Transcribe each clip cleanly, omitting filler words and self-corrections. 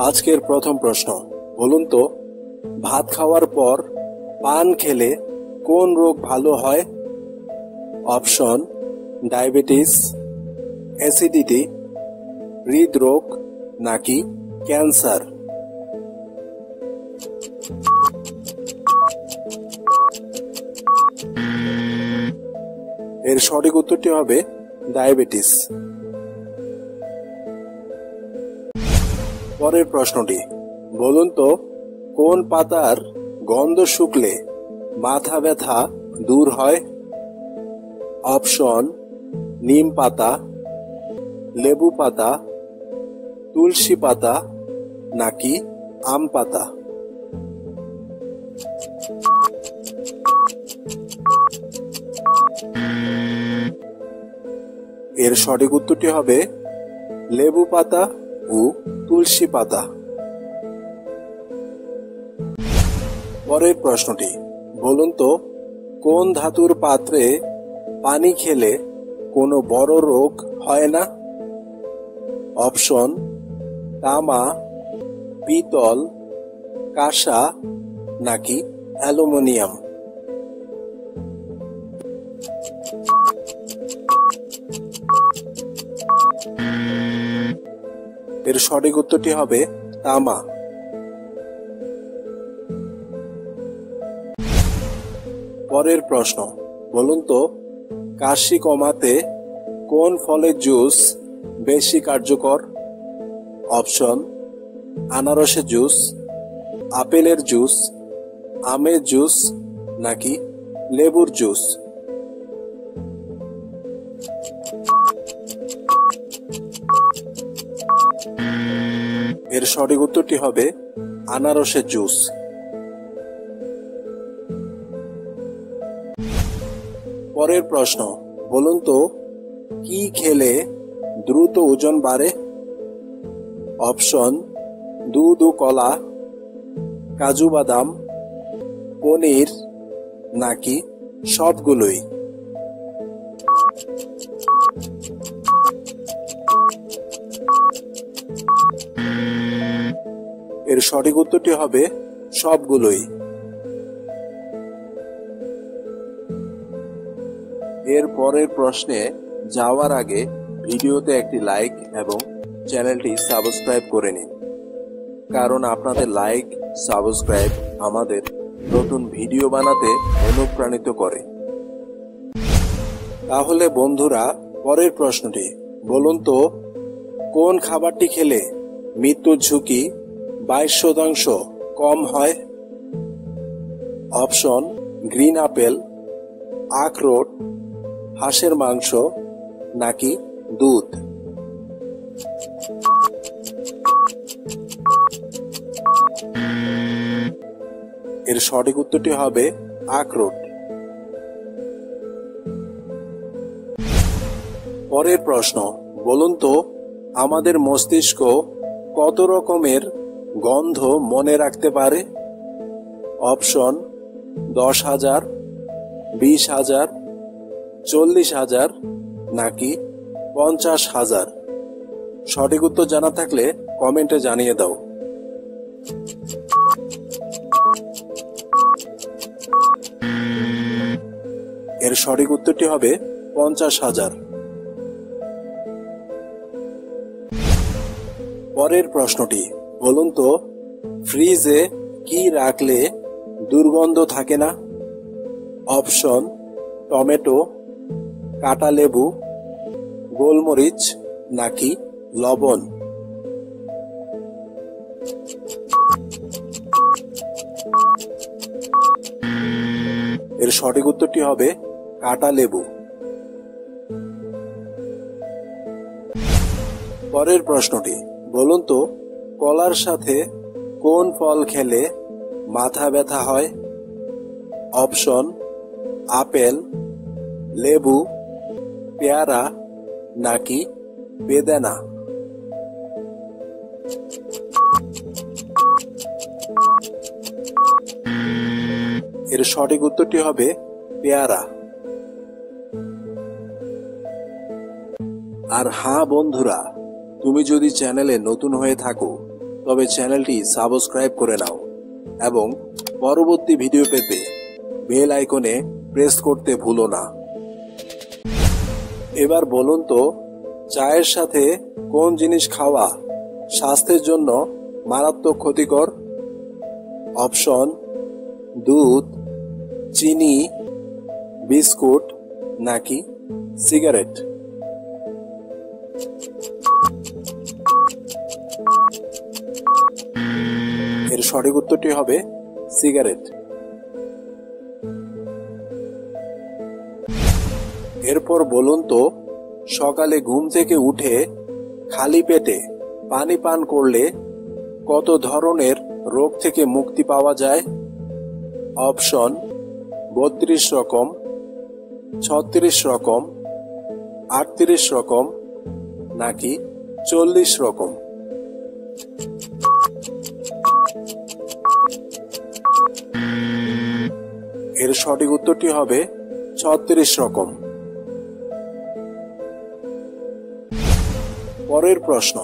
আজকের প্রথম প্রশ্ন, বলুন তো ভাত খাওয়ার পর পান খেলে কোন রোগ ভালো হয়? অপশন: ডায়াবেটিস, অ্যাসিডিটি, হৃদরোগ নাকি ক্যান্সার। এর সঠিক উত্তরটি হবে ডায়াবেটিস। পরের প্রশ্নটি, বলুন তো কোন পাতার গন্ধ শুকলে মাথা ব্যথা দূর হয়? অপশন: নিম পাতা, লেবু পাতা, তুলসী পাতা নাকি আম পাতা। এর সঠিক উত্তরটি হবে লেবু পাতা ও তুলসী পাতা। পরের প্রশ্নটি, বলুন তো কোন ধাতুর পাত্রে পানি খেলে কোনো বড় রোগ হয় না? অপশন: তামা, পিতল, কাঁসা নাকি অ্যালুমিনিয়াম। এর সঠিক উত্তরটি হবে তামা। পরের প্রশ্ন, বলুন তো কাশি কমাতে কোন ফলের জুস বেশি কার্যকর? অপশন: আনারসের জুস, আপেলের জুস, আমের জুস নাকি লেবুর জুস। এর সঠিক উত্তরটি হবে আনারসের জুস। পরের প্রশ্ন, বলুন তো কি খেলে দ্রুত ওজন বাড়ে? অপশন: দুধ ও কলা, কাজু বাদাম, পনির নাকি সবগুলোই। এর সঠিক উত্তরটি হবে সবগুলোই। এর পরের প্রশ্নে যাওয়ার আগে ভিডিওতে একটি লাইক এবং চ্যানেলটি সাবস্ক্রাইব করে নিন, কারণ আপনাদের লাইক সাবস্ক্রাইব আমাদের নতুন ভিডিও বানাতে অনুপ্রাণিত করে। তাহলে বন্ধুরা, পরের প্রশ্নটি, বলুন তো কোন খাবারটি খেলে মৃত্যুর ঝুঁকি 22% কম হয়? অপশন: গ্রিন আপেল, আখরোট, হাঁসের মাংস নাকি দুধ। এর সঠিক উত্তরটি হবে আখরোট। পরের প্রশ্ন, বলুন তো আমাদের মস্তিষ্ক কত রকমের গন্ধ মনে রাখতে পারে? অপশন: 10,000, 20,000, 40,000 নাকি 50,000। সঠিক উত্তর জানা থাকলে কমেন্টে জানিয়ে দাও। এর সঠিক উত্তরটি হবে 50,000। পরের প্রশ্নটি, বলুন তো ফ্রিজে কি রাখলে দুর্গন্ধ থাকে না? অপশন: টমেটো, কাঁটা লেবু, গোলমরিচ নাকি লবণ। এর সঠিক উত্তরটি হবে কাঁটা লেবু। পরের প্রশ্নটি, বলুন তো কলার সাথে কোন ফল খেলে মাথা ব্যথা হয়? অপশন: আপেল, লেবু, পেয়ারা নাকি বেদানা। এর সঠিক উত্তরটি হবে পেয়ারা। আর হ্যাঁ বন্ধুরা, তুমি যদি চ্যানেলে নতুন হয়ে থাকো তবে চ্যানেলটি সাবস্ক্রাইব করে নাও এবং পরবর্তী ভিডিও পেতে বেল আইকনে প্রেস করতে ভুলো না। এবার বলুন তো, চায়ের সাথে কোন জিনিস খাওয়া স্বাস্থ্যের জন্য মারাত্মক ক্ষতিকর? অপশন: দুধ, চিনি, বিস্কুট নাকি সিগারেট। এর সঠিক উত্তরটি হবে সিগারেট। এরপর বলুন তো, সকালে ঘুম থেকে উঠে খালি পেটে পানি পান করলে কত ধরনের রোগ থেকে মুক্তি পাওয়া যায়? অপশন: 32 রকম, 36 রকম, 38 রকম নাকি 40 রকম। এর সঠিক উত্তরটি হবে 36 রকম। পরের প্রশ্ন,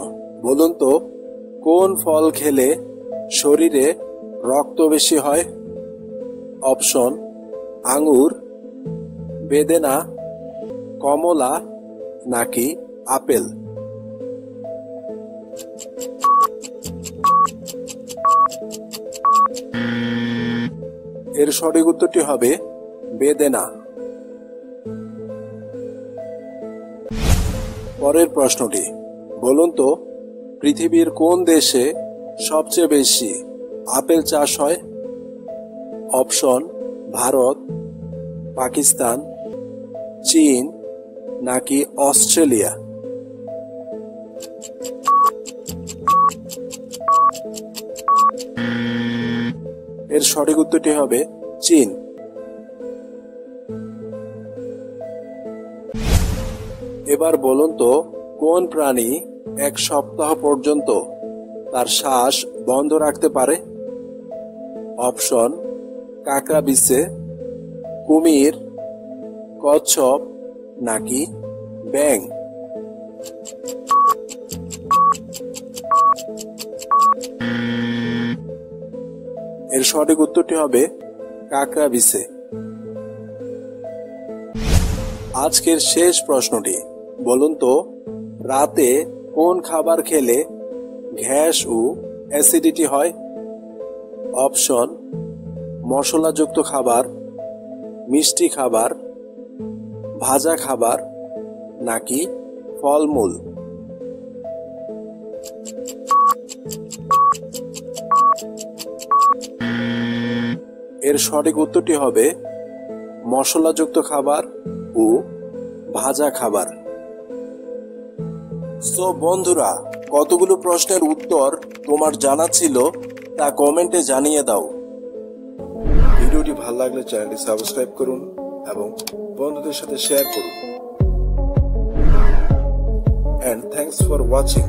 বলুন তো, কোন ফল খেলে শরীরে রক্ত বেশি হয়? অপশন: আঙ্গুর, বেদেনা, কমলা নাকি আপেল। এর সঠিক উত্তরটি হবে বেদেনা। পরের প্রশ্নটি, বলুন তো, পৃথিবীর কোন দেশে সবচেয়ে বেশি আপেল চাষ হয়? অপশন: ভারত, পাকিস্তান, চীন নাকি অস্ট্রেলিয়া। এর সঠিক উত্তরটি হবে চীন। এবার বলুন তো, কোন প্রাণী এক সপ্তাহ পর্যন্ত তার শ্বাস বন্ধ রাখতে পারে? অপশন: কাকড়াবিছে, কুমির, কচ্ছপ নাকি ব্যাঙ। এর সঠিক উত্তরটি হবে কাকড়াবিছে। আজকের শেষ প্রশ্নটি, বলুন তো, রাতে কোন খাবার খেলে গ্যাস ও অ্যাসিডিটি হয়? অপশন: মশলাযুক্ত খাবার, মিষ্টি খাবার, ভাজা খাবার নাকি ফলমূল। এর সঠিক উত্তরটি হবে মশলাযুক্ত খাবার ও ভাজা খাবার। সো বন্ধুরা, কতগুলো প্রশ্নের উত্তর তোমার জানা ছিল তা কমেন্টে জানিয়ে দাও। ভিডিওটি ভালো লাগলে চ্যানেলটি সাবস্ক্রাইব করুন এবং বন্ধুদের সাথে শেয়ার করুন। And thanks for watching.